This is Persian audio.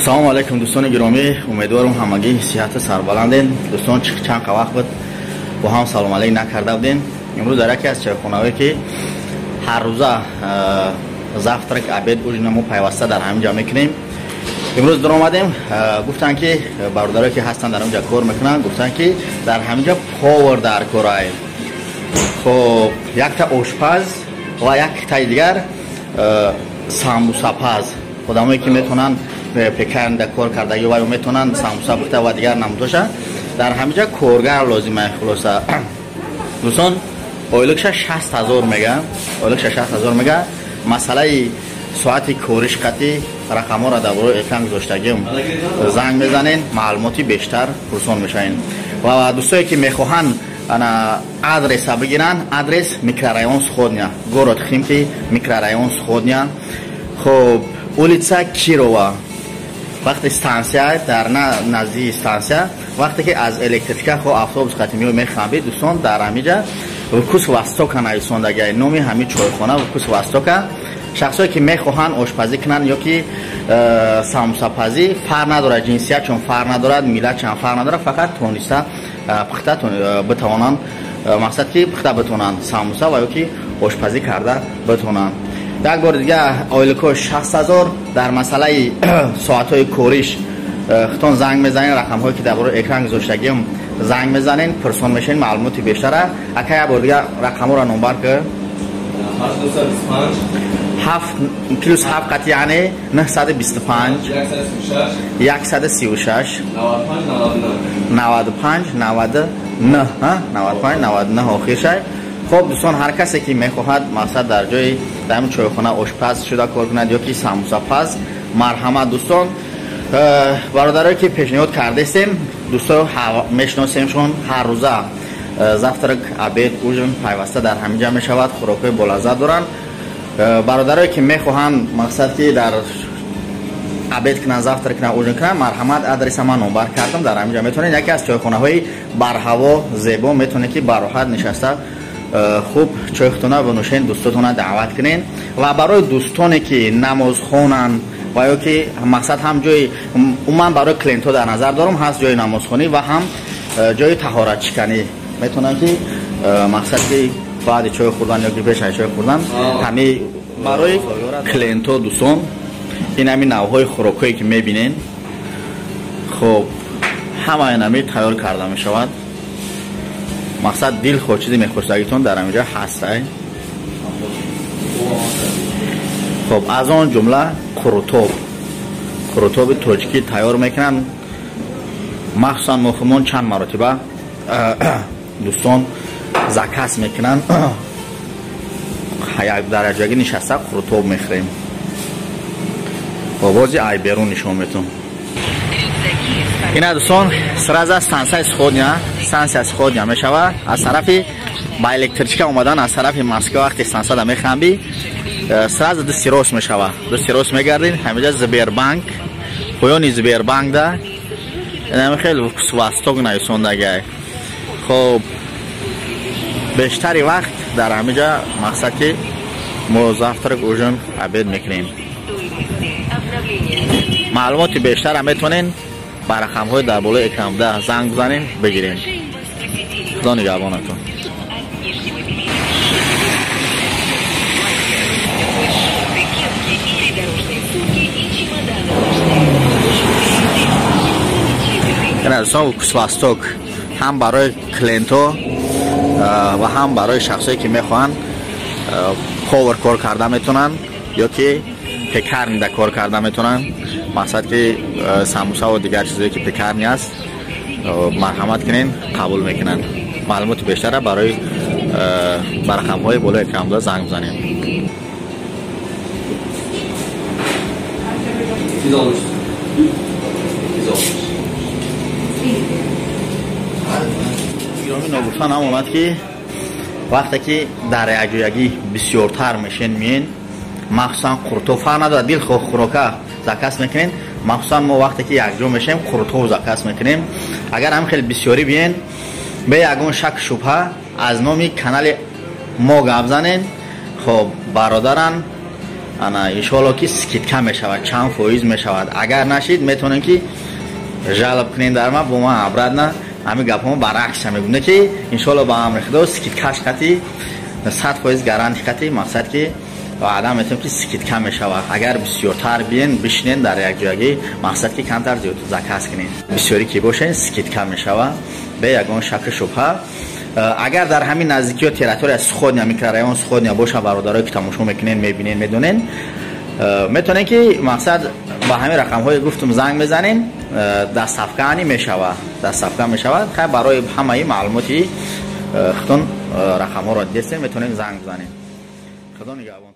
سلام علیکم دوستان گرامی، امیدوارم همگی صحت سربلندین. دوستان چند وقت بود با هم سلام علیک نکرده بودین. امروز در یکی از چایخانه‌ای که هر روزه زفترک عبید اوجنمو پیوسته در همینجا میکنیم، امروز در اومدیم. گفتن که برادرایی که هستن در اونجا کار میکنن، گفتن که در همینجا پاور در کارای. خب یک تا آشپز و یک تا دیگر سامبوسا پز، خودمایی که میتونن پیکرن در کار کرده و میتونن سامبوسا بخته و دیگر نمودوشه در همینجا کارگر لازمه. خلاصه دوستان اویلکش 60,000 میگه، اویلکش 60,000 میگه. مسئله ساعت کارش قطعی رقم ها را در برای اکران گذاشتگیم زنگ میزنین، معلوماتی بیشتر پرسان میشین. و دوستایی که میخواهن آدرس بگیرن، آدرس میکرارایون سخودنیا، گورод Химки میکرارایون سخودنیا. خب улица Кирова، وقتی استانسیا در نزدیک استانسیا، وقتی که از الکتریکا خو افسوس قدیمی میخوام دوستان در همینجا وکوس واستوکا نایسوندگی نومی همین چایخانه وکوس واستوکا. شخصایی که میخواهن آشپزی کنن یا که ساموسا پزی فرق نداره، جنسیت چون فرق نداره، میلت چون فرق نداره، فقط تونسته پخته بتوانن، مقصد که پخته بتونن ساموسا و یا که آشپزی کرده بتونن. یک بار دیگه اویلکو 60,000 در مسئله ساعت‌های کاریش خودتون زنگ میزنین، رقم هایی که در برای اکران گذاشتگیم زنگ میزنین، پرسون میشین، معلوماتی بیشتره. اگه یک بار دیگه رقم ها را نمبر که 7 کلوس 7 قطع یعنی 925 136 95 99 آخر شد. خب دوستان هر کسی که میخواهد مقصد در جای در همین چایخانه آشپز شده کار کند یا که ساموسا پز، مرحمت دوستان. برادرایی که پیشنهاد کرده استیم دوستان میشناسیمشون، هر روزه زفترک عبید اوجن پیوسته در همینجا میشود، خوراکای بلازه دارن. برادرایی که میخواهند مقصد که در عبید کنن، زفترک کنن، اوجن کنن، مرحمت آدرس ما نمبر کردم، در همینجا میتونید. یکی از چایخانه های برهوا زیبا میتونه که براحت نشسته خوب چایختونه بنوشین، دوستاتونه دعوت کنین. و برای دوستانی که نماز خونن و یا که مقصد هم جای من برای کلینتو در نظر دارم، هست جای نمازخونی و هم جای طهارت شکنی، میتونن که مقصد که بعد چای خوردن یا که پیش چای خوردن همه برای کلینتو دوستان. این همین نوعهای خوراکایی که میبینین خب همه اینمی تیار کرده میشود. مقصد دل خود چیزی میخوشتگیتون در همینجا هسته. خب از آن جمله قروتوب تاجیکی تیار میکنن، مخصوصا مخمون چند مرتبه دوستان زکس میکنن. یک درجهگی نشسته قروتوب میخوریم با بازی ای بیرون نشون میتون. این دوستان سراز استانسیا سخودنیا میشود. از طرف با الکتریکا اومدن از طرف مسکو وقتی استانسیا دا میخوام سراز دستی راست میشود، دستی راست میگردین همینجا زبیر بانک پایانی زبیر بانک ده این خیلی سواستوگ نایسوندگی. خب بیشتری وقت در همینجا مقصد که ما زفترک اوجن عبید میکنیم. معلومات بیشتر هم میتونین با رقم های در بالای اکران ده زنگ بزنین بگیرین. خدا نگهبانتون. این از سواستوک هم برای کلینتو و هم برای شخصایی که میخوان پاور کار کرده میتونن یا که پیکرن در کار کرده میتونن، مقصد که ساموسا و دیگر چیزایی که پیکرنی است مرحمت کنین قبول میکنن. معلومات بیشتر برای برقم های بالای اکرام زنگ بزنین. نگفتن هم اومد که وقتی که در یگی بسیارتر میشین میین، مخصوصا قرطو فرق نداره دل خوراکه زکس میکنین، مخصوصا ما وقتی که یک جو میشیم قرطو زکس میکنیم. اگر هم خیلی بسیاری بیین به یگون شک شبهه از نامی کانال ما گپ زنین. خب برادران انا ان شاء الله که سکیت کم میشود چند فایز میشود اگر نشید میتونن که جلب کنین در ما با ما عبرت نه همین گپمو برعکس میگونه که ان شاء الله با امر خدا سکیت کش قطعی 100% گارانتی قطعی مقصد که آدم میتونه که سکیت کم میشود اگر بسیارتر بیان بشینین در یک جایی مقصد که کمتر زیاد زکاس کنین بسیاری که باشین سکیت کم میشود به یگان شک شبهه اگر در همین نزدیکی و تریتوری از سخودنیا میکرایون سخودنیا باشه برادرای که تماشا میکنین میبینین میدونین میتونین که مقصد با همین رقم های گفتم زنگ بزنین دستافکانی میشود دستافکان میشود خیلی برای همه معلوماتی خودتون رقم ها را دستین میتونین زنگ بزنین خدا نگهبان